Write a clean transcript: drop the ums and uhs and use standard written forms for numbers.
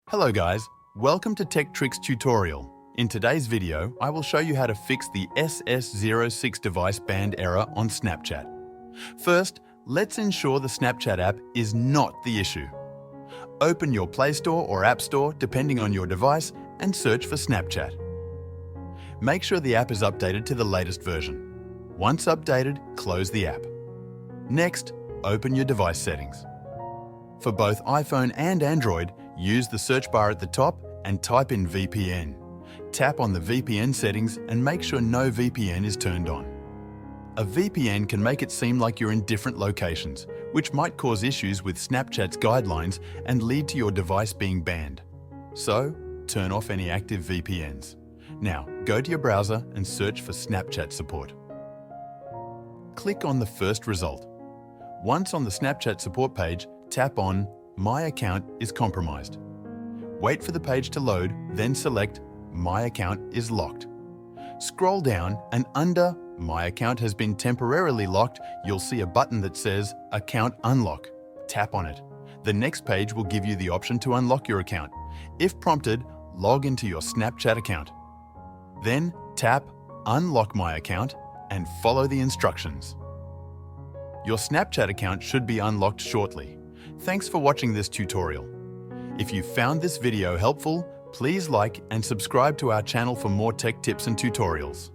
Hello guys, welcome to Tech Tricks tutorial. In today's video, I will show you how to fix the SS06 device band error on Snapchat. First, let's ensure the Snapchat app is not the issue. Open your Play Store or App Store depending on your device and search for Snapchat. Make sure the app is updated to the latest version. Once updated, close the app. Next, open your device settings. For both iPhone and Android, use the search bar at the top and type in VPN. Tap on the VPN settings and make sure no VPN is turned on. A VPN can make it seem like you're in different locations, which might cause issues with Snapchat's guidelines and lead to your device being banned. So, turn off any active VPNs. Now, go to your browser and search for Snapchat support. Click on the first result. Once on the Snapchat support page, tap on My account is compromised. Wait for the page to load, then select My account is locked. Scroll down and under My account has been temporarily locked, you'll see a button that says Account Unlock. Tap on it. The next page will give you the option to unlock your account. If prompted, log into your Snapchat account. Then tap Unlock My account and follow the instructions. Your Snapchat account should be unlocked shortly. Thanks for watching this tutorial. If you found this video helpful, please like and subscribe to our channel for more tech tips and tutorials.